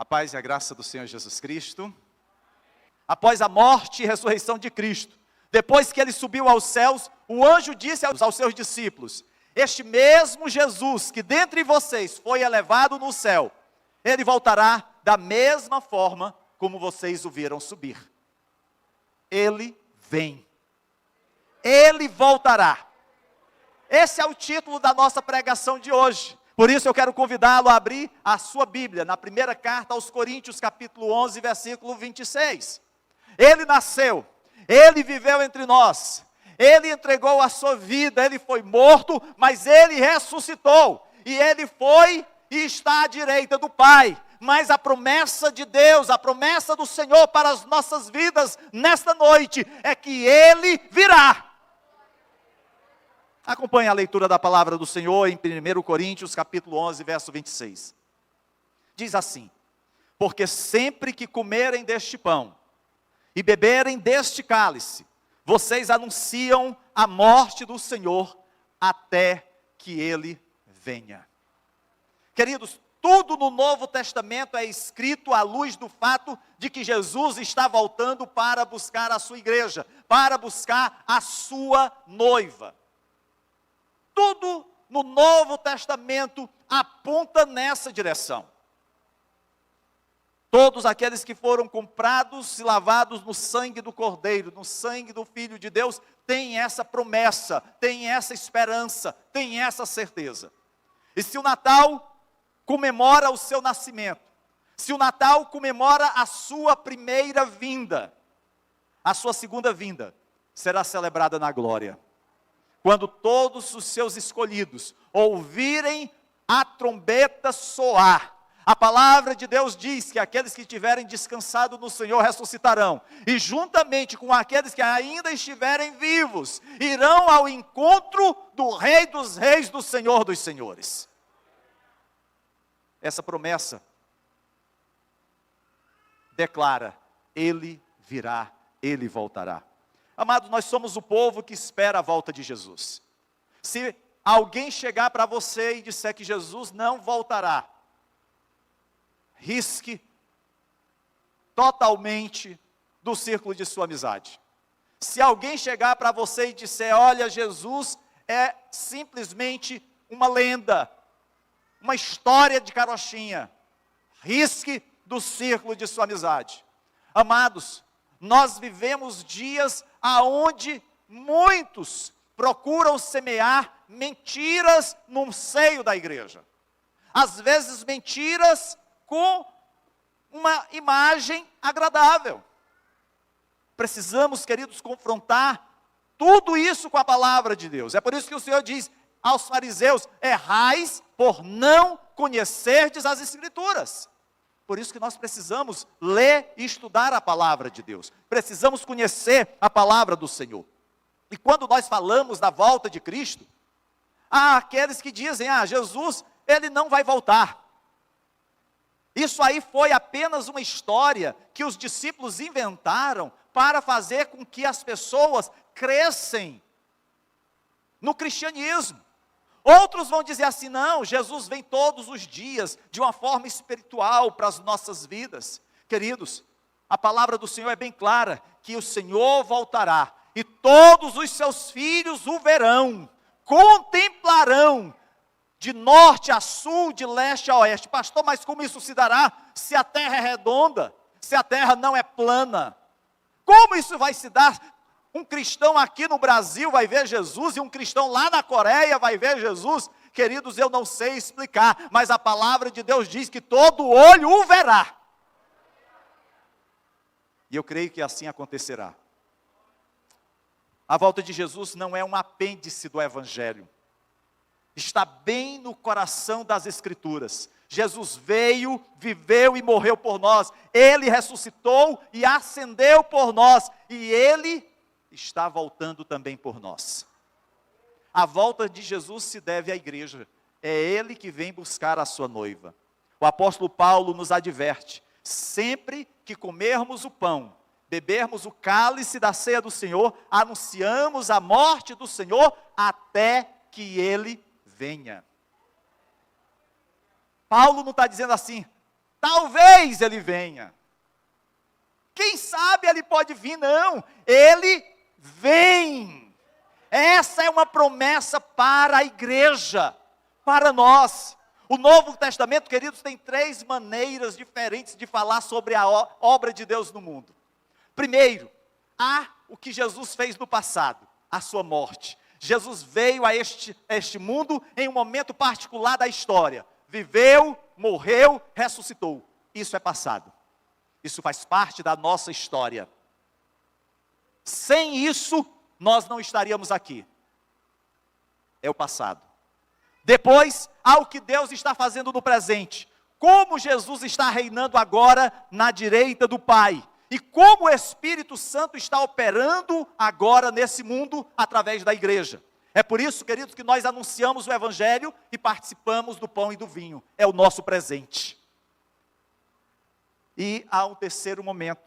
A paz e a graça do Senhor Jesus Cristo. Após a morte e ressurreição de Cristo, depois que ele subiu aos céus, o anjo disse aos seus discípulos: este mesmo Jesus que dentre vocês foi elevado no céu, ele voltará da mesma forma como vocês o viram subir. Ele vem. Ele voltará. Esse é o título da nossa pregação de hoje. Por isso eu quero convidá-lo a abrir a sua Bíblia, na primeira carta aos Coríntios, capítulo 11, versículo 26. Ele nasceu, ele viveu entre nós, ele entregou a sua vida, ele foi morto, mas ele ressuscitou. E ele foi e está à direita do Pai. Mas a promessa de Deus, a promessa do Senhor para as nossas vidas nesta noite é que ele virá. Acompanhe a leitura da palavra do Senhor em 1 Coríntios, capítulo 11, verso 26. Diz assim: porque sempre que comerem deste pão e beberem deste cálice, vocês anunciam a morte do Senhor até que ele venha. Queridos, tudo no Novo Testamento é escrito à luz do fato de que Jesus está voltando para buscar a sua igreja, para buscar a sua noiva. Tudo no Novo Testamento aponta nessa direção. Todos aqueles que foram comprados e lavados no sangue do Cordeiro, no sangue do Filho de Deus, têm essa promessa, têm essa esperança, têm essa certeza. E se o Natal comemora o seu nascimento, se o Natal comemora a sua primeira vinda, a sua segunda vinda será celebrada na glória. Quando todos os seus escolhidos ouvirem a trombeta soar, a palavra de Deus diz que aqueles que tiverem descansado no Senhor ressuscitarão, e juntamente com aqueles que ainda estiverem vivos, irão ao encontro do Rei dos Reis, do Senhor dos Senhores. Essa promessa declara: ele virá, ele voltará. Amados, nós somos o povo que espera a volta de Jesus. Se alguém chegar para você e disser que Jesus não voltará, risque totalmente do círculo de sua amizade. Se alguém chegar para você e disser: olha, Jesus é simplesmente uma lenda, uma história de carochinha, risque do círculo de sua amizade. Amados, nós vivemos dias aonde muitos procuram semear mentiras no seio da igreja. Às vezes mentiras com uma imagem agradável. Precisamos, queridos, confrontar tudo isso com a palavra de Deus. É por isso que o Senhor diz aos fariseus: errais por não conhecerdes as Escrituras. Por isso que nós precisamos ler e estudar a palavra de Deus. Precisamos conhecer a palavra do Senhor. E quando nós falamos da volta de Cristo, há aqueles que dizem: Jesus, ele não vai voltar. Isso aí foi apenas uma história que os discípulos inventaram para fazer com que as pessoas crescem no cristianismo. Outros vão dizer assim: não, Jesus vem todos os dias, de uma forma espiritual para as nossas vidas. Queridos, a palavra do Senhor é bem clara, que o Senhor voltará, e todos os seus filhos o verão, contemplarão, de norte a sul, de leste a oeste. Pastor, mas como isso se dará, se a terra é redonda, se a terra não é plana? Como isso vai se dar? Um cristão aqui no Brasil vai ver Jesus, e um cristão lá na Coreia vai ver Jesus? Queridos, eu não sei explicar, mas a palavra de Deus diz que todo olho o verá. E eu creio que assim acontecerá. A volta de Jesus não é um apêndice do Evangelho. Está bem no coração das Escrituras. Jesus veio, viveu e morreu por nós. Ele ressuscitou e ascendeu por nós. E Ele está voltando também por nós. A volta de Jesus se deve à igreja. É Ele que vem buscar a sua noiva. O apóstolo Paulo nos adverte: sempre que comermos o pão, bebermos o cálice da ceia do Senhor, anunciamos a morte do Senhor até que Ele venha. Paulo não está dizendo assim: Talvez ele venha. Quem sabe ele pode vir? Não, ele vem. Essa é uma promessa para a igreja, para nós. O Novo Testamento, queridos, tem 3 maneiras diferentes de falar sobre a obra de Deus no mundo. Primeiro, há o que Jesus fez no passado, a sua morte. Jesus veio a este mundo em um momento particular da história. Viveu, morreu, ressuscitou. Isso é passado. Isso faz parte da nossa história. Sem isso, nós não estaríamos aqui. É o passado. Depois, há o que Deus está fazendo no presente. Como Jesus está reinando agora na direita do Pai. E como o Espírito Santo está operando agora nesse mundo através da igreja. É por isso, queridos, que nós anunciamos o Evangelho e participamos do pão e do vinho. É o nosso presente. E há um terceiro momento.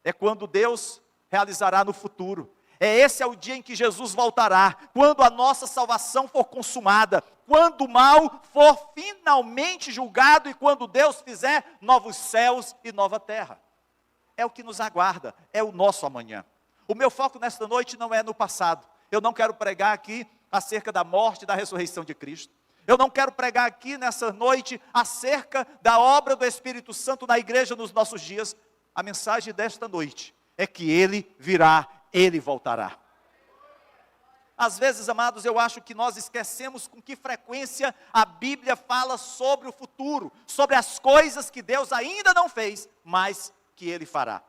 É quando Deus realizará no futuro. Esse é o dia em que Jesus voltará. Quando a nossa salvação for consumada. Quando o mal for finalmente julgado. E quando Deus fizer novos céus e nova terra. É o que nos aguarda. É o nosso amanhã. O meu foco nesta noite não é no passado. Eu não quero pregar aqui acerca da morte e da ressurreição de Cristo. Eu não quero pregar aqui nessa noite acerca da obra do Espírito Santo na igreja nos nossos dias. A mensagem desta noite é que Ele virá, Ele voltará. Às vezes, amados, eu acho que nós esquecemos com que frequência a Bíblia fala sobre o futuro, sobre as coisas que Deus ainda não fez, mas que Ele fará.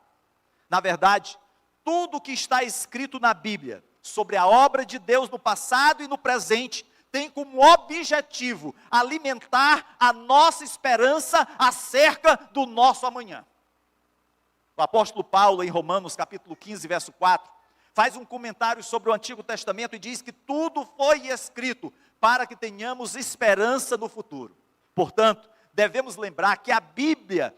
Na verdade, tudo o que está escrito na Bíblia, sobre a obra de Deus no passado e no presente, tem como objetivo alimentar a nossa esperança acerca do nosso amanhã. O apóstolo Paulo, em Romanos capítulo 15, verso 4, faz um comentário sobre o Antigo Testamento e diz que tudo foi escrito para que tenhamos esperança no futuro. Portanto, devemos lembrar que a Bíblia,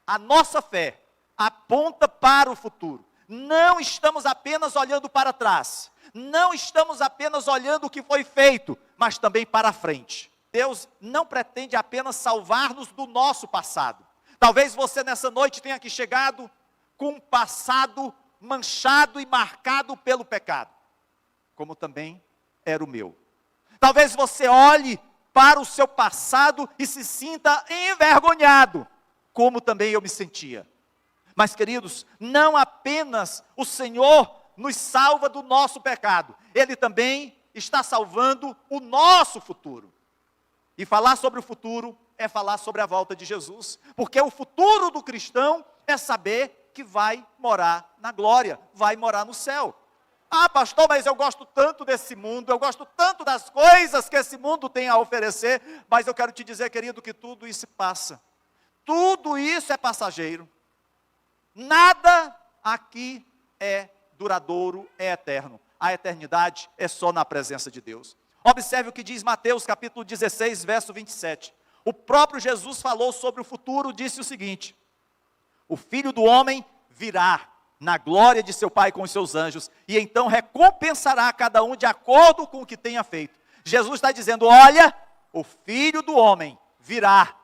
a nossa fé, aponta para o futuro. Não estamos apenas olhando para trás. Não estamos apenas olhando o que foi feito, mas também para a frente. Deus não pretende apenas salvar-nos do nosso passado. Talvez você nessa noite tenha aqui chegado com um passado manchado e marcado pelo pecado, como também era o meu. Talvez você olhe para o seu passado e se sinta envergonhado, como também eu me sentia. Mas, queridos, não apenas o Senhor nos salva do nosso pecado, Ele também está salvando o nosso futuro. E falar sobre o futuro é falar sobre a volta de Jesus, porque o futuro do cristão é saber que vai morar na glória, vai morar no céu. Ah, pastor, mas eu gosto tanto desse mundo, eu gosto tanto das coisas que esse mundo tem a oferecer, mas eu quero te dizer, querido, que tudo isso passa. Tudo isso é passageiro. Nada aqui é duradouro, é eterno. A eternidade é só na presença de Deus. Observe o que diz Mateus capítulo 16, verso 27. O próprio Jesus falou sobre o futuro, disse o seguinte: o Filho do Homem virá na glória de seu Pai com os seus anjos, e então recompensará cada um de acordo com o que tenha feito. Jesus está dizendo, olha, o Filho do Homem virá.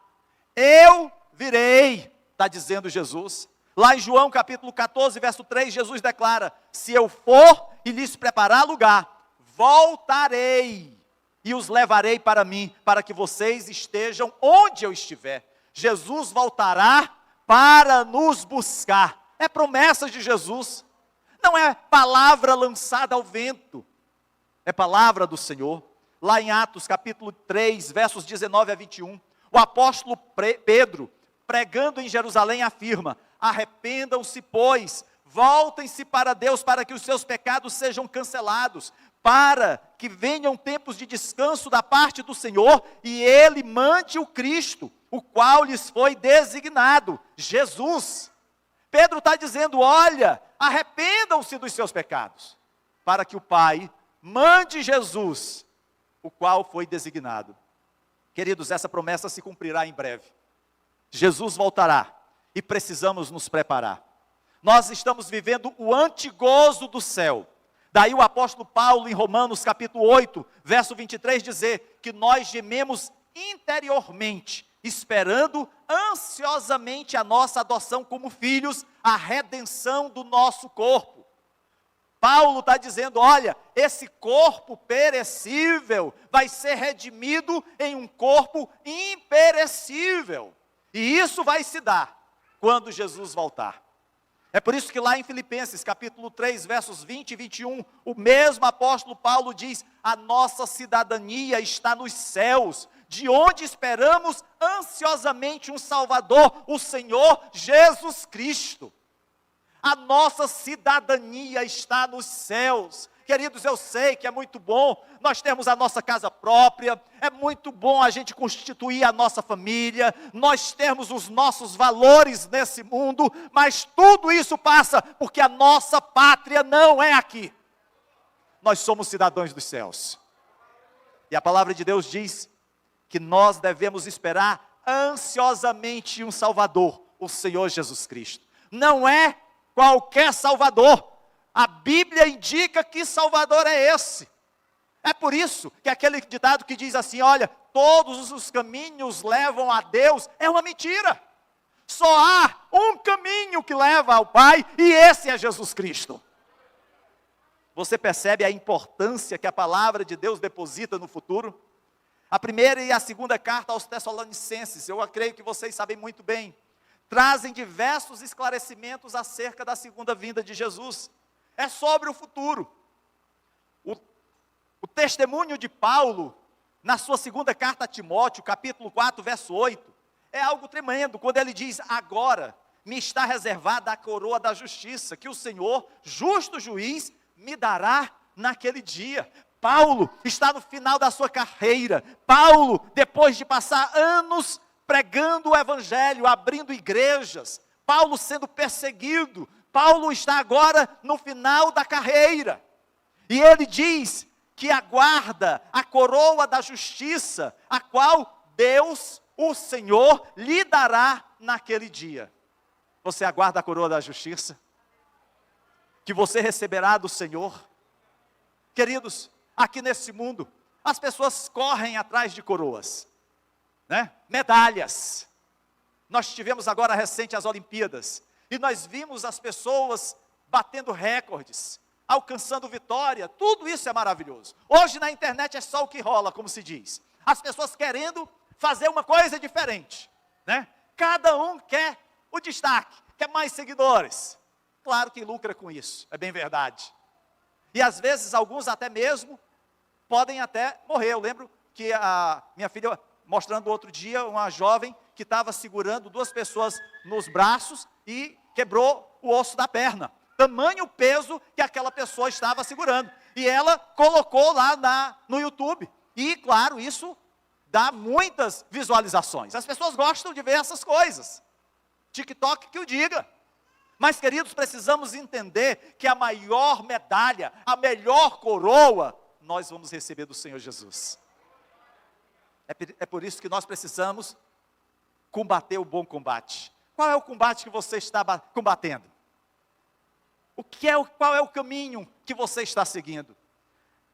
Eu virei, está dizendo Jesus. Lá em João capítulo 14, verso 3, Jesus declara, se eu for e lhes preparar lugar, voltarei e os levarei para mim, para que vocês estejam onde eu estiver. Jesus voltará para nos buscar. É promessa de Jesus. Não é palavra lançada ao vento. É palavra do Senhor. Lá em Atos capítulo 3, versos 19 a 21, o apóstolo Pedro, pregando em Jerusalém, afirma, arrependam-se, pois, voltem-se para Deus, para que os seus pecados sejam cancelados, para que venham tempos de descanso da parte do Senhor, e Ele mande o Cristo, o qual lhes foi designado, Jesus. Pedro está dizendo, olha, arrependam-se dos seus pecados, para que o Pai mande Jesus, o qual foi designado. Queridos, essa promessa se cumprirá em breve. Jesus voltará. E precisamos nos preparar. Nós estamos vivendo o antigozo do céu. Daí o apóstolo Paulo, em Romanos capítulo 8, verso 23, dizer que nós gememos interiormente, esperando ansiosamente a nossa adoção como filhos, a redenção do nosso corpo. Paulo está dizendo, olha, esse corpo perecível vai ser redimido em um corpo imperecível. E isso vai se dar quando Jesus voltar. É por isso que lá em Filipenses, capítulo 3, versos 20 e 21, o mesmo apóstolo Paulo diz, a nossa cidadania está nos céus, de onde esperamos ansiosamente um Salvador, o Senhor Jesus Cristo. A nossa cidadania está nos céus. Queridos, eu sei que é muito bom nós termos a nossa casa própria, é muito bom a gente constituir a nossa família, nós termos os nossos valores nesse mundo, mas tudo isso passa porque a nossa pátria não é aqui. Nós somos cidadãos dos céus. E a palavra de Deus diz que nós devemos esperar ansiosamente um Salvador, o Senhor Jesus Cristo. Não é qualquer Salvador. A Bíblia indica que Salvador é esse. É por isso que aquele ditado que diz assim, olha, todos os caminhos levam a Deus, é uma mentira. Só há um caminho que leva ao Pai, e esse é Jesus Cristo. Você percebe a importância que a palavra de Deus deposita no futuro? A primeira e a segunda carta aos Tessalonicenses, eu creio que vocês sabem muito bem, trazem diversos esclarecimentos acerca da segunda vinda de Jesus. É sobre o futuro. O testemunho de Paulo, na sua segunda carta a Timóteo, capítulo 4, verso 8, é algo tremendo, quando ele diz, agora me está reservada a coroa da justiça, que o Senhor, justo juiz, me dará naquele dia. Paulo está no final da sua carreira. Paulo, depois de passar anos pregando o evangelho, abrindo igrejas, Paulo sendo perseguido, Paulo está agora no final da carreira, e ele diz que aguarda a coroa da justiça, a qual Deus, o Senhor, lhe dará naquele dia. Você aguarda a coroa da justiça? Que você receberá do Senhor? Queridos, aqui nesse mundo, as pessoas correm atrás de coroas, né? Medalhas. Nós tivemos agora recente as Olimpíadas, e nós vimos as pessoas batendo recordes, alcançando vitória, tudo isso é maravilhoso. Hoje na internet é só o que rola, como se diz. As pessoas querendo fazer uma coisa diferente, né? Cada um quer o destaque, quer mais seguidores. Claro que lucra com isso, é bem verdade. E às vezes alguns até mesmo podem até morrer. Eu lembro que a minha filha mostrando outro dia uma jovem que estava segurando duas pessoas nos braços e quebrou o osso da perna. Tamanho peso que aquela pessoa estava segurando. E ela colocou lá no YouTube. E claro, isso dá muitas visualizações. As pessoas gostam de ver essas coisas. TikTok que o diga. Mas queridos, precisamos entender que a maior medalha, a melhor coroa, nós vamos receber do Senhor Jesus. É por isso que nós precisamos combater o bom combate. Qual é o combate que você está combatendo? Qual é o caminho que você está seguindo?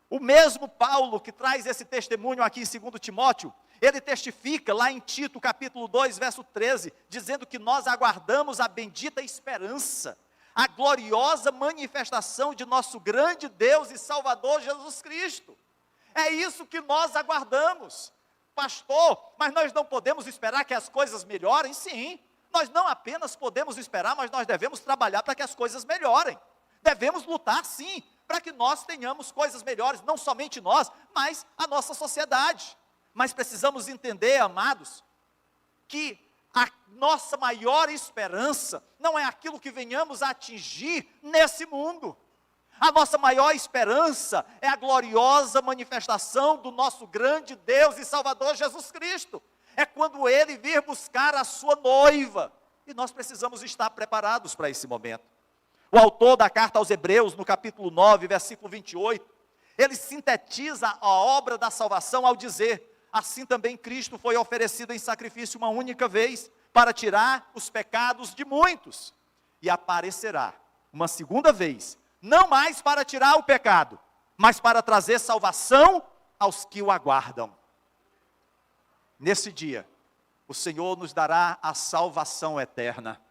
O mesmo Paulo que traz esse testemunho aqui em 2 Timóteo, ele testifica lá em Tito capítulo 2, verso 13, dizendo que nós aguardamos a bendita esperança, a gloriosa manifestação de nosso grande Deus e Salvador Jesus Cristo. É isso que nós aguardamos. Pastor, mas nós não podemos esperar que as coisas melhorem? Sim, nós não apenas podemos esperar, mas nós devemos trabalhar para que as coisas melhorem. Devemos lutar sim, para que nós tenhamos coisas melhores, não somente nós, mas a nossa sociedade. Mas precisamos entender, amados, que a nossa maior esperança não é aquilo que venhamos a atingir nesse mundo. A nossa maior esperança é a gloriosa manifestação do nosso grande Deus e Salvador Jesus Cristo. É quando Ele vir buscar a sua noiva. E nós precisamos estar preparados para esse momento. O autor da carta aos Hebreus, no capítulo 9, versículo 28, ele sintetiza a obra da salvação ao dizer: assim também Cristo foi oferecido em sacrifício uma única vez, para tirar os pecados de muitos. E aparecerá uma segunda vez, não mais para tirar o pecado, mas para trazer salvação aos que o aguardam. Nesse dia, o Senhor nos dará a salvação eterna.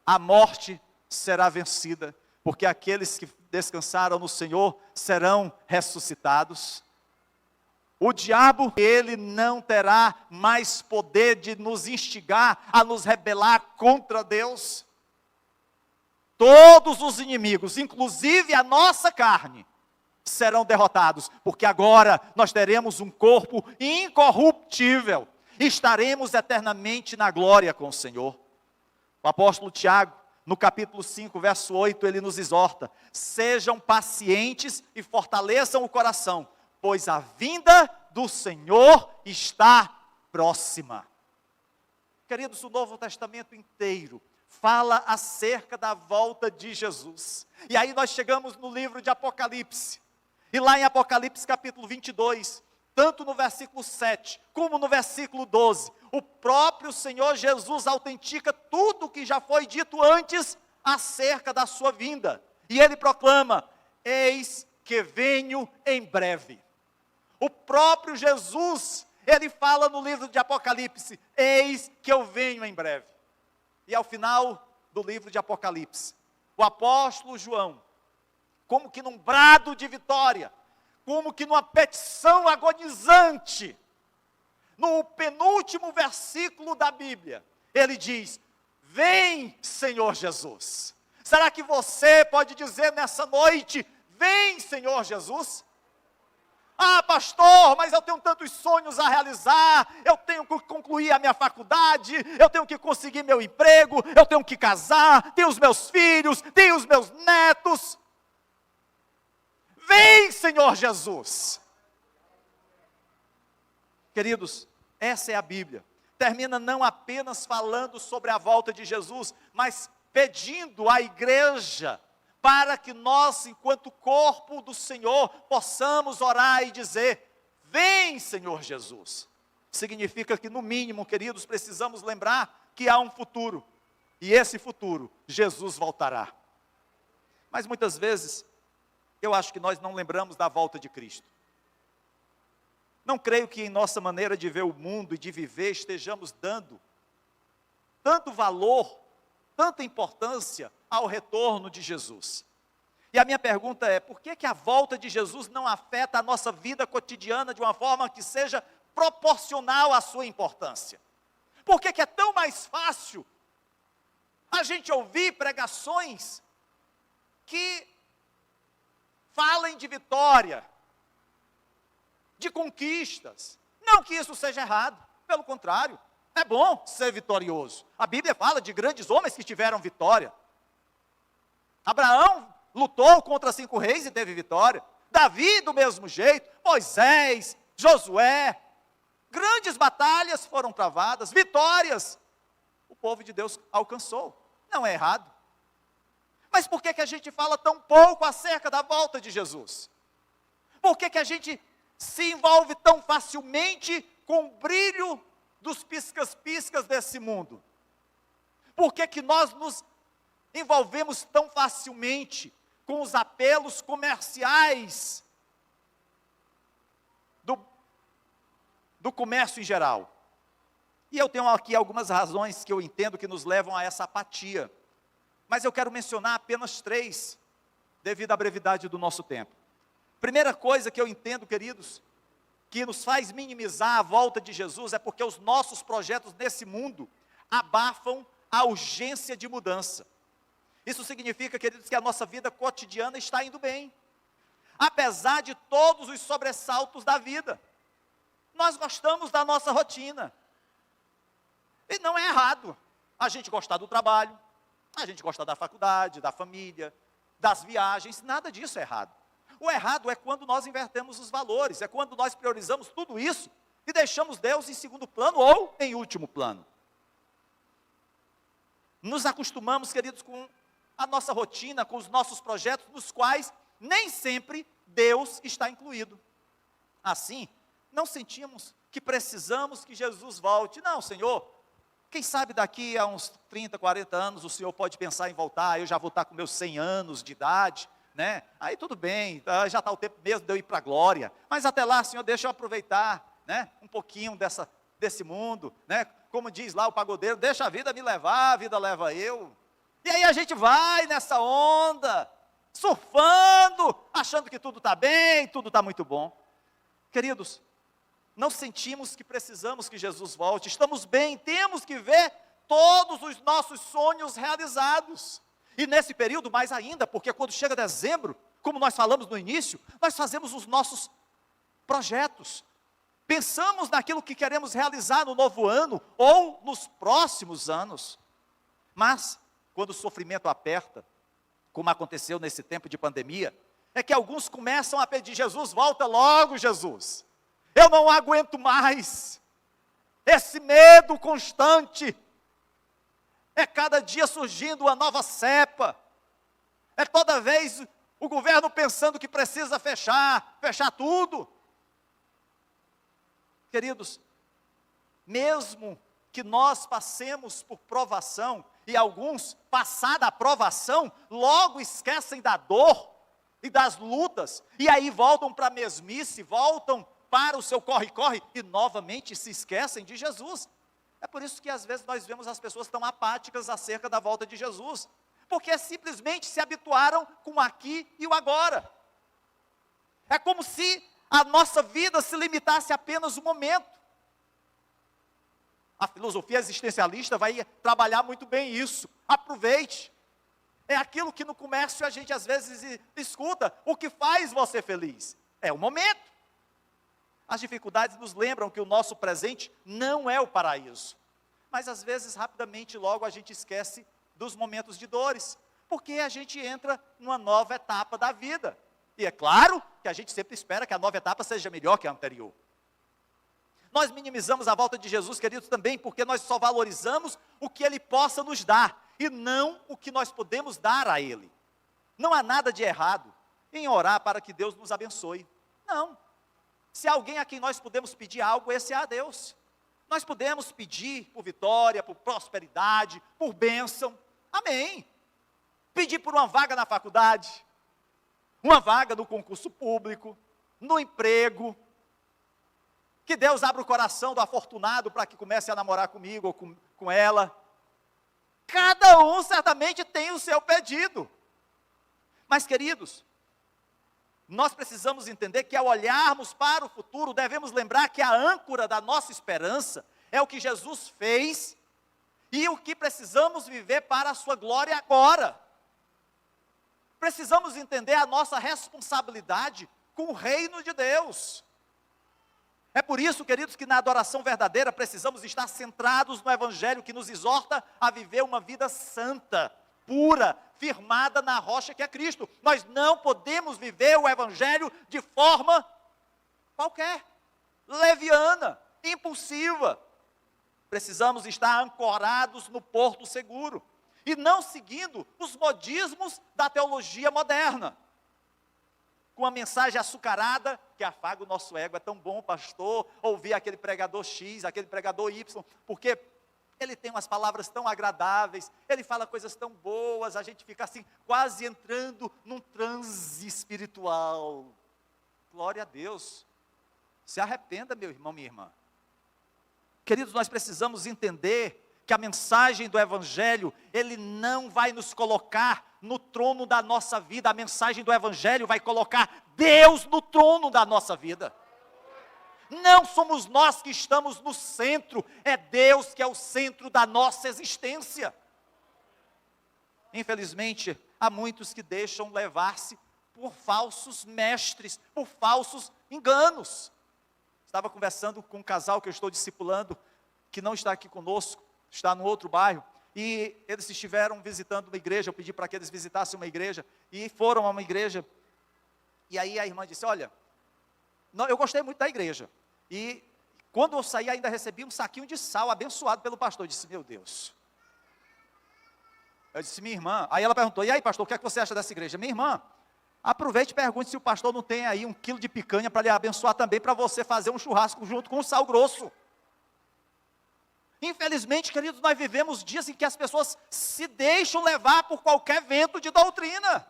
A morte será vencida, porque aqueles que descansaram no Senhor serão ressuscitados. O diabo, ele não terá mais poder de nos instigar a nos rebelar contra Deus. Todos os inimigos, inclusive a nossa carne, serão derrotados, porque agora nós teremos um corpo incorruptível, e estaremos eternamente na glória com o Senhor. O apóstolo Tiago, no capítulo 5, verso 8, ele nos exorta: sejam pacientes e fortaleçam o coração, pois a vinda do Senhor está próxima. Queridos, o Novo Testamento inteiro fala acerca da volta de Jesus. E aí nós chegamos no livro de Apocalipse. E lá em Apocalipse capítulo 22, tanto no versículo 7, como no versículo 12, o próprio Senhor Jesus autentica tudo o que já foi dito antes acerca da sua vinda. E ele proclama: eis que venho em breve. O próprio Jesus, ele fala no livro de Apocalipse: eis que eu venho em breve. E ao final do livro de Apocalipse, o apóstolo João, como que num brado de vitória, como que numa petição agonizante, no penúltimo versículo da Bíblia, ele diz: vem, Senhor Jesus. Será que você pode dizer nessa noite: vem, Senhor Jesus? Ah, pastor, mas eu tenho tantos sonhos a realizar, eu tenho que concluir a minha faculdade, eu tenho que conseguir meu emprego, eu tenho que casar, tenho os meus filhos, tenho os meus netos. Vem, Senhor Jesus. Queridos, essa é a Bíblia. Termina não apenas falando sobre a volta de Jesus, mas pedindo à igreja para que nós, enquanto corpo do Senhor, possamos orar e dizer: vem, Senhor Jesus. Significa que, no mínimo, queridos, precisamos lembrar que há um futuro, e esse futuro, Jesus voltará. Mas muitas vezes, eu acho que nós não lembramos da volta de Cristo. Não creio que em nossa maneira de ver o mundo e de viver estejamos dando tanto valor, tanta importância ao retorno de Jesus. E a minha pergunta é: por que a volta de Jesus não afeta a nossa vida cotidiana de uma forma que seja proporcional à sua importância? Por que é tão mais fácil a gente ouvir pregações que falem de vitória, de conquistas? Não que isso seja errado, pelo contrário, é bom ser vitorioso. A Bíblia fala de grandes homens que tiveram vitória. Abraão lutou contra 5 reis e teve vitória. Davi do mesmo jeito, Moisés, Josué. Grandes batalhas foram travadas, vitórias o povo de Deus alcançou. Não é errado. Mas por que a gente fala tão pouco acerca da volta de Jesus? Por que a gente se envolve tão facilmente com o brilho dos piscas-piscas desse mundo? Por que nós nos envolvemos tão facilmente com os apelos comerciais do comércio em geral? E eu tenho aqui algumas razões que eu entendo que nos levam a essa apatia, mas eu quero mencionar apenas 3, devido à brevidade do nosso tempo. Primeira coisa que eu entendo, queridos, que nos faz minimizar a volta de Jesus, é porque os nossos projetos nesse mundo abafam a urgência de mudança. Isso significa, queridos, que a nossa vida cotidiana está indo bem, apesar de todos os sobressaltos da vida. Nós gostamos da nossa rotina, e não é errado a gente gostar do trabalho, a gente gostar da faculdade, da família, das viagens. Nada disso é errado. O errado é quando nós invertemos os valores, é quando nós priorizamos tudo isso e deixamos Deus em segundo plano ou em último plano. Nos acostumamos, queridos, com a nossa rotina, com os nossos projetos, nos quais nem sempre Deus está incluído. Assim, não sentimos que precisamos que Jesus volte. Não, Senhor, quem sabe daqui a uns 30, 40 anos o Senhor pode pensar em voltar, eu já vou estar com meus 100 anos de idade, né? Aí tudo bem, já está o tempo mesmo de eu ir para a glória, mas até lá, Senhor, deixa eu aproveitar, né, um pouquinho dessa desse mundo, né? Como diz lá o pagodeiro, deixa a vida me levar, a vida leva eu. E aí a gente vai nessa onda, surfando, achando que tudo está bem, tudo está muito bom. Queridos, não sentimos que precisamos que Jesus volte, estamos bem, temos que ver todos os nossos sonhos realizados. E nesse período mais ainda, porque quando chega dezembro, como nós falamos no início, nós fazemos os nossos projetos. Pensamos naquilo que queremos realizar no novo ano ou nos próximos anos. Mas, quando o sofrimento aperta, como aconteceu nesse tempo de pandemia, é que alguns começam a pedir: Jesus, volta logo, Jesus. Eu não aguento mais. Esse medo constante. É cada dia surgindo uma nova cepa. É toda vez o governo pensando que precisa fechar tudo. Queridos, mesmo que nós passemos por provação, e alguns, passada a provação, logo esquecem da dor e das lutas, e aí voltam para a mesmice, voltam para o seu corre-corre, e novamente se esquecem de Jesus. É por isso que às vezes nós vemos as pessoas tão apáticas acerca da volta de Jesus, porque simplesmente se habituaram com o aqui e o agora. É como se a nossa vida se limitasse a apenas um momento. A filosofia existencialista vai trabalhar muito bem isso. Aproveite. É aquilo que no comércio a gente às vezes escuta. O que faz você feliz? É o momento. As dificuldades nos lembram que o nosso presente não é o paraíso. Mas às vezes, rapidamente, logo a gente esquece dos momentos de dores. Porque a gente entra numa nova etapa da vida. E é claro que a gente sempre espera que a nova etapa seja melhor que a anterior. Nós minimizamos a volta de Jesus, queridos, também porque nós só valorizamos o que Ele possa nos dar, e não o que nós podemos dar a Ele. Não há nada de errado em orar para que Deus nos abençoe. Não. Se há alguém a quem nós podemos pedir algo, esse é a Deus. Nós podemos pedir por vitória, por prosperidade, por bênção. Amém. Pedir por uma vaga na faculdade, uma vaga no concurso público, no emprego. Que Deus abra o coração do afortunado para que comece a namorar comigo ou com ela. Cada um certamente tem o seu pedido. Mas, queridos, nós precisamos entender que ao olharmos para o futuro, devemos lembrar que a âncora da nossa esperança é o que Jesus fez e o que precisamos viver para a sua glória agora. Precisamos entender a nossa responsabilidade com o reino de Deus. É por isso, queridos, que na adoração verdadeira precisamos estar centrados no Evangelho que nos exorta a viver uma vida santa, pura, firmada na rocha que é Cristo. Nós não podemos viver o Evangelho de forma qualquer, leviana, impulsiva. Precisamos estar ancorados no porto seguro e não seguindo os modismos da teologia moderna. Com uma mensagem açucarada, que afaga o nosso ego. É tão bom, pastor, ouvir aquele pregador X, aquele pregador Y, porque ele tem umas palavras tão agradáveis, ele fala coisas tão boas, a gente fica assim, quase entrando num transe espiritual. Glória a Deus. Se arrependa, meu irmão, minha irmã. Queridos, nós precisamos entender que a mensagem do Evangelho, ele não vai nos colocar no trono da nossa vida. A mensagem do Evangelho vai colocar Deus no trono da nossa vida. Não somos nós que estamos no centro, é Deus que é o centro da nossa existência. Infelizmente, há muitos que deixam levar-se por falsos mestres, por falsos enganos. Estava conversando com um casal que eu estou discipulando, que não está aqui conosco, está no outro bairro, e eles estiveram visitando uma igreja. Eu pedi para que eles visitassem uma igreja, e foram a uma igreja, e aí a irmã disse: olha, eu gostei muito da igreja, e quando eu saí ainda recebi um saquinho de sal, abençoado pelo pastor. Eu disse: meu Deus. Eu disse: minha irmã, aí ela perguntou: e aí, pastor, o que é que você acha dessa igreja? Minha irmã, aproveite e pergunte se o pastor não tem aí 1 quilo de picanha para lhe abençoar também, para você fazer um churrasco junto com o sal grosso. Infelizmente, queridos, nós vivemos dias em que as pessoas se deixam levar por qualquer vento de doutrina.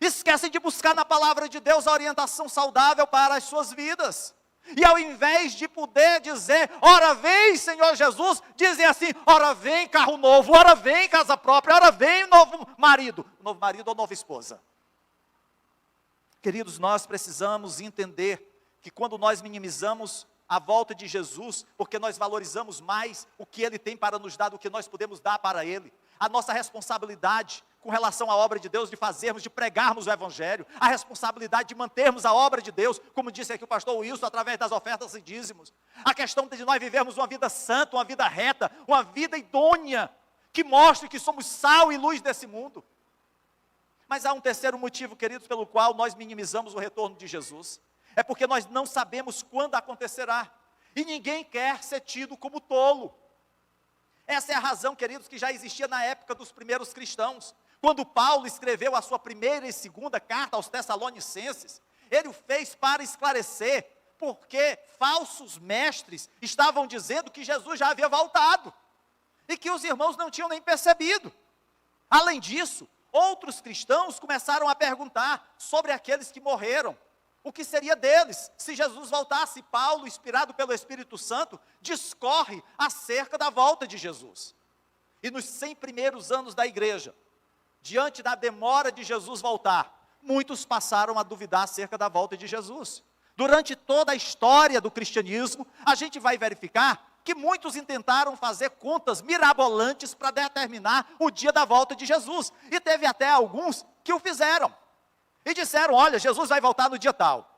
Esquecem de buscar na palavra de Deus a orientação saudável para as suas vidas. E ao invés de poder dizer, ora vem Senhor Jesus, dizem assim, ora vem carro novo, ora vem casa própria, ora vem novo marido ou nova esposa. Queridos, nós precisamos entender que quando nós minimizamos a volta de Jesus, porque nós valorizamos mais o que Ele tem para nos dar do que nós podemos dar para Ele, a nossa responsabilidade com relação à obra de Deus, de fazermos, de pregarmos o Evangelho, a responsabilidade de mantermos a obra de Deus, como disse aqui o pastor Wilson, através das ofertas e dízimos, a questão de nós vivermos uma vida santa, uma vida reta, uma vida idônea, que mostre que somos sal e luz desse mundo. Mas há um terceiro motivo, queridos, pelo qual nós minimizamos o retorno de Jesus, é porque nós não sabemos quando acontecerá, e ninguém quer ser tido como tolo. Essa é a razão, queridos, que já existia na época dos primeiros cristãos. Quando Paulo escreveu a sua primeira e segunda carta aos Tessalonicenses, ele o fez para esclarecer, porque falsos mestres estavam dizendo que Jesus já havia voltado, e que os irmãos não tinham nem percebido. Além disso, outros cristãos começaram a perguntar sobre aqueles que morreram. O que seria deles se Jesus voltasse? Paulo, inspirado pelo Espírito Santo, discorre acerca da volta de Jesus. E nos 100 primeiros anos da igreja, diante da demora de Jesus voltar, muitos passaram a duvidar acerca da volta de Jesus. Durante toda a história do cristianismo, a gente vai verificar que muitos intentaram fazer contas mirabolantes para determinar o dia da volta de Jesus. E teve até alguns que o fizeram. E disseram, olha, Jesus vai voltar no dia tal.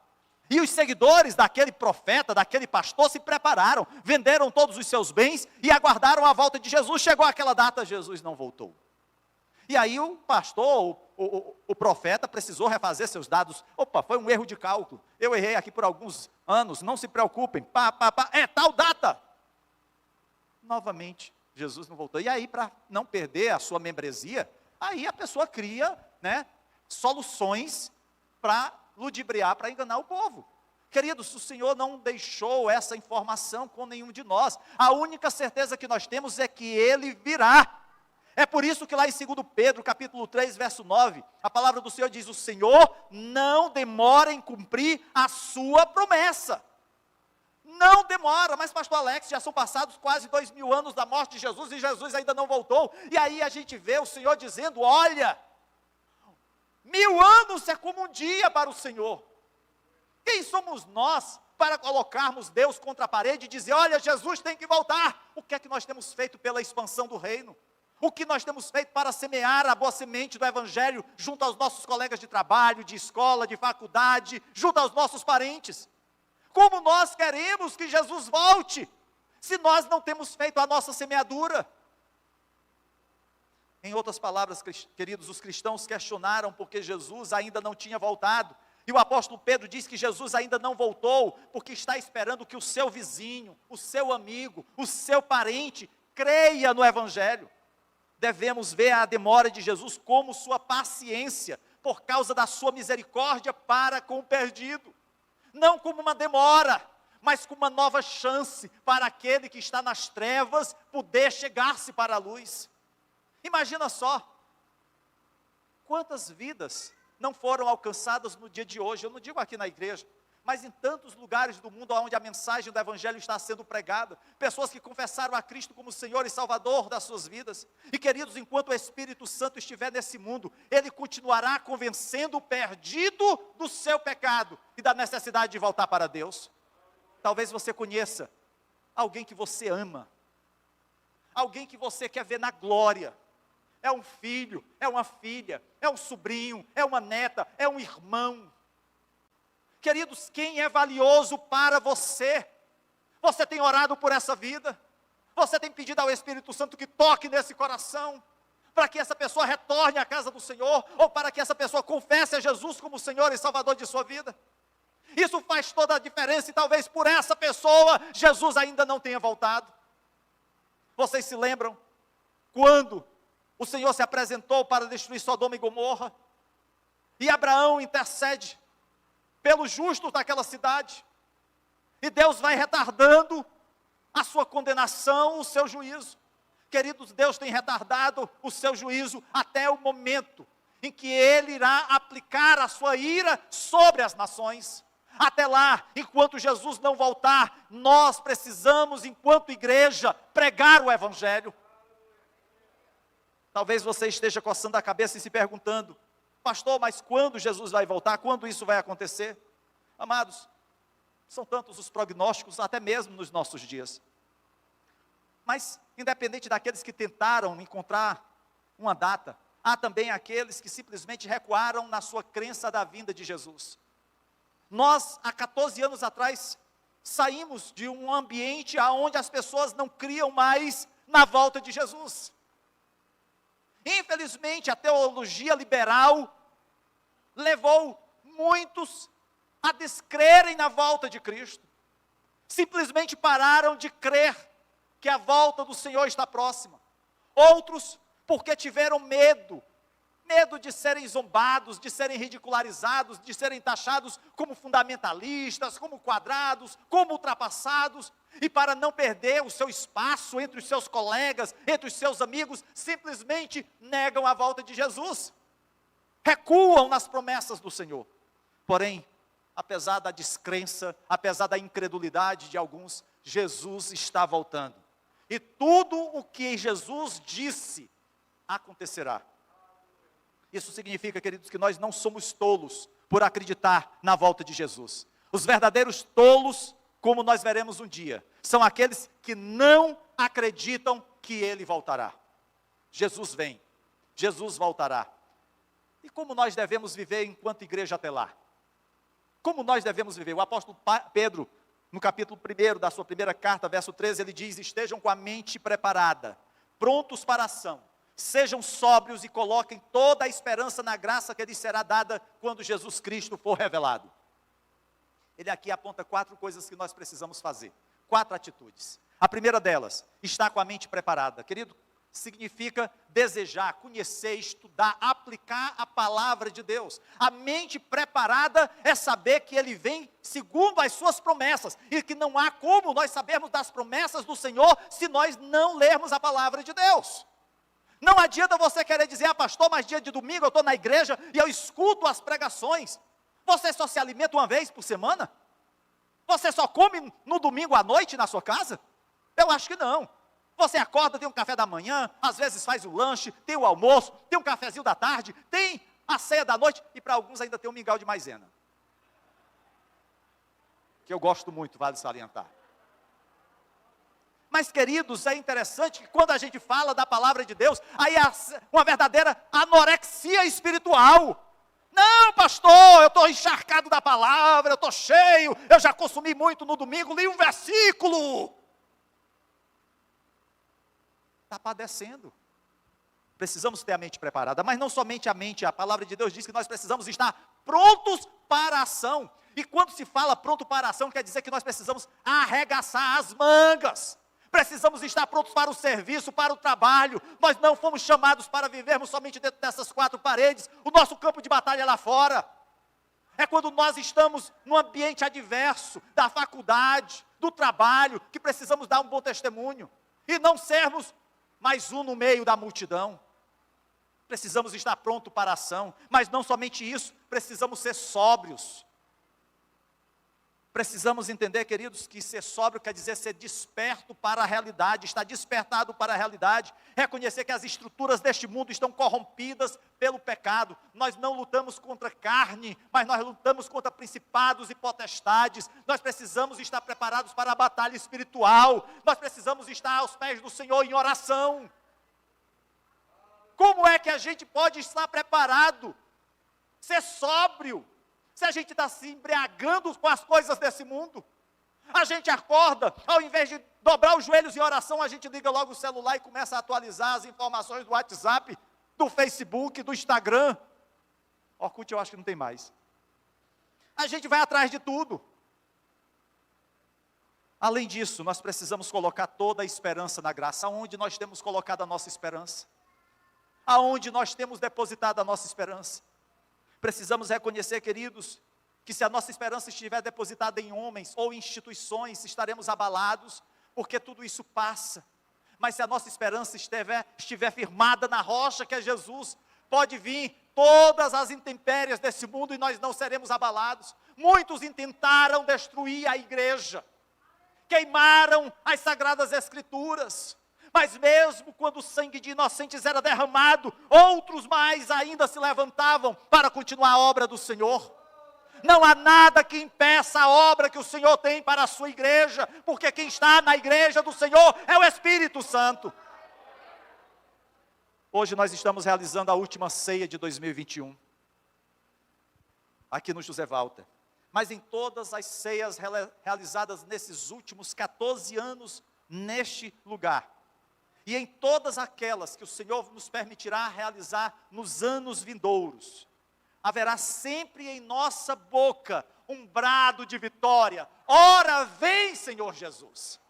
E os seguidores daquele profeta, daquele pastor, se prepararam, venderam todos os seus bens e aguardaram a volta de Jesus. Chegou aquela data, Jesus não voltou. E aí o pastor, o profeta, precisou refazer seus dados. Opa, foi um erro de cálculo. Eu errei aqui por alguns anos, não se preocupem. É tal data. Novamente, Jesus não voltou. E aí, para não perder a sua membresia, aí a pessoa cria, soluções para ludibriar, para enganar o povo. Queridos, o Senhor não deixou essa informação com nenhum de nós. A única certeza que nós temos é que Ele virá. É por isso que lá em 2 Pedro, capítulo 3, verso 9, a palavra do Senhor diz, o Senhor não demora em cumprir a sua promessa. Não demora, mas pastor Alex, já são passados quase 2000 anos da morte de Jesus e Jesus ainda não voltou. E aí a gente vê o Senhor dizendo, olha, 1000 anos é como um dia para o Senhor. Quem somos nós para colocarmos Deus contra a parede e dizer, olha, Jesus tem que voltar? O que é que nós temos feito pela expansão do reino? O que nós temos feito para semear a boa semente do Evangelho junto aos nossos colegas de trabalho, de escola, de faculdade, junto aos nossos parentes? Como nós queremos que Jesus volte, se nós não temos feito a nossa semeadura? Em outras palavras, queridos, os cristãos questionaram porque Jesus ainda não tinha voltado. E o apóstolo Pedro diz que Jesus ainda não voltou, porque está esperando que o seu vizinho, o seu amigo, o seu parente, creia no Evangelho. Devemos ver a demora de Jesus como sua paciência, por causa da sua misericórdia para com o perdido. Não como uma demora, mas como uma nova chance para aquele que está nas trevas poder chegar-se para a luz. Imagina só, quantas vidas não foram alcançadas no dia de hoje, eu não digo aqui na igreja, mas em tantos lugares do mundo onde a mensagem do Evangelho está sendo pregada, pessoas que confessaram a Cristo como Senhor e Salvador das suas vidas. E queridos, enquanto o Espírito Santo estiver nesse mundo, Ele continuará convencendo o perdido do seu pecado e da necessidade de voltar para Deus. Talvez você conheça alguém que você ama, alguém que você quer ver na glória. É um filho, é uma filha, é um sobrinho, é uma neta, é um irmão. Queridos, quem é valioso para você? Você tem orado por essa vida? Você tem pedido ao Espírito Santo que toque nesse coração, para que essa pessoa retorne à casa do Senhor, ou para que essa pessoa confesse a Jesus como Senhor e Salvador de sua vida? Isso faz toda a diferença, e talvez por essa pessoa, Jesus ainda não tenha voltado. Vocês se lembram, quando o Senhor se apresentou para destruir Sodoma e Gomorra, e Abraão intercede pelos justos daquela cidade, e Deus vai retardando a sua condenação, o seu juízo. Queridos, Deus tem retardado o seu juízo até o momento em que Ele irá aplicar a sua ira sobre as nações. Até lá, enquanto Jesus não voltar, nós precisamos, enquanto igreja, pregar o Evangelho. Talvez você esteja coçando a cabeça e se perguntando: pastor, mas quando Jesus vai voltar? Quando isso vai acontecer? Amados, são tantos os prognósticos, até mesmo nos nossos dias. Mas, independente daqueles que tentaram encontrar uma data, há também aqueles que simplesmente recuaram na sua crença da vinda de Jesus. Nós, há 14 anos atrás, saímos de um ambiente onde as pessoas não criam mais na volta de Jesus. Infelizmente, a teologia liberal levou muitos a descrerem na volta de Cristo. Simplesmente pararam de crer que a volta do Senhor está próxima. Outros, porque tiveram medo de serem zombados, de serem ridicularizados, de serem taxados como fundamentalistas, como quadrados, como ultrapassados, e para não perder o seu espaço entre os seus colegas, entre os seus amigos, simplesmente negam a volta de Jesus, recuam nas promessas do Senhor. Porém, apesar da descrença, apesar da incredulidade de alguns, Jesus está voltando, e tudo o que Jesus disse acontecerá. Isso significa, queridos, que nós não somos tolos por acreditar na volta de Jesus. Os verdadeiros tolos, como nós veremos um dia, são aqueles que não acreditam que Ele voltará. Jesus vem, Jesus voltará. E como nós devemos viver enquanto igreja até lá? Como nós devemos viver? O apóstolo Pedro, no capítulo 1 da sua primeira carta, verso 13, ele diz: estejam com a mente preparada, prontos para a ação. Sejam sóbrios e coloquem toda a esperança na graça que lhes será dada quando Jesus Cristo for revelado. Ele aqui aponta 4 coisas que nós precisamos fazer, 4 atitudes. A primeira delas, estar com a mente preparada. Querido, significa desejar, conhecer, estudar, aplicar a palavra de Deus. A mente preparada é saber que Ele vem segundo as suas promessas, e que não há como nós sabermos das promessas do Senhor se nós não lermos a palavra de Deus. Não adianta você querer dizer: pastor, mas dia de domingo eu estou na igreja e eu escuto as pregações. Você só se alimenta uma vez por semana? Você só come no domingo à noite na sua casa? Eu acho que não. Você acorda, tem um café da manhã, às vezes faz o lanche, tem o almoço, tem um cafezinho da tarde, tem a ceia da noite, e para alguns ainda tem um mingau de maisena, que eu gosto muito, vale salientar. Mas, queridos, é interessante que quando a gente fala da palavra de Deus, aí há uma verdadeira anorexia espiritual. Não, pastor, eu estou encharcado da palavra, eu estou cheio, eu já consumi muito no domingo, li um versículo. Está padecendo. Precisamos ter a mente preparada, mas não somente a mente, a palavra de Deus diz que nós precisamos estar prontos para a ação. E quando se fala pronto para a ação, quer dizer que nós precisamos arregaçar as mangas. Precisamos estar prontos para o serviço, para o trabalho. Nós não fomos chamados para vivermos somente dentro dessas 4 paredes. O nosso campo de batalha é lá fora. É quando nós estamos num ambiente adverso, da faculdade, do trabalho, que precisamos dar um bom testemunho. E não sermos mais um no meio da multidão. Precisamos estar prontos para a ação. Mas não somente isso, precisamos ser sóbrios. Precisamos entender, queridos, que ser sóbrio quer dizer ser desperto para a realidade, estar despertado para a realidade, reconhecer que as estruturas deste mundo estão corrompidas pelo pecado. Nós não lutamos contra carne, mas nós lutamos contra principados e potestades. Nós precisamos estar preparados para a batalha espiritual, nós precisamos estar aos pés do Senhor em oração. Como é que a gente pode estar preparado, ser sóbrio, se a gente está se embriagando com as coisas desse mundo? A gente acorda, ao invés de dobrar os joelhos em oração, a gente liga logo o celular e começa a atualizar as informações do WhatsApp, do Facebook, do Instagram. Orkut eu acho que não tem mais. A gente vai atrás de tudo. Além disso, nós precisamos colocar toda a esperança na graça. Aonde nós temos colocado a nossa esperança? Aonde nós temos depositado a nossa esperança? Precisamos reconhecer, queridos, que se a nossa esperança estiver depositada em homens ou instituições, estaremos abalados, porque tudo isso passa. Mas se a nossa esperança estiver firmada na rocha que é Jesus, pode vir todas as intempéries desse mundo e nós não seremos abalados, Muitos intentaram destruir a igreja, queimaram as sagradas escrituras, mas mesmo quando o sangue de inocentes era derramado, outros mais ainda se levantavam para continuar a obra do Senhor. Não há nada que impeça a obra que o Senhor tem para a sua igreja, porque quem está na igreja do Senhor é o Espírito Santo. Hoje nós estamos realizando a última ceia de 2021, aqui no José Walter. Mas em todas as ceias realizadas nesses últimos 14 anos, neste lugar, e em todas aquelas que o Senhor nos permitirá realizar nos anos vindouros, haverá sempre em nossa boca um brado de vitória. Ora vem, Senhor Jesus.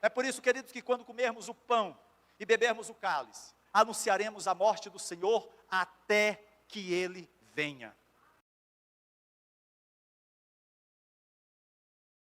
É por isso, queridos, que quando comermos o pão e bebermos o cálice, anunciaremos a morte do Senhor até que Ele venha.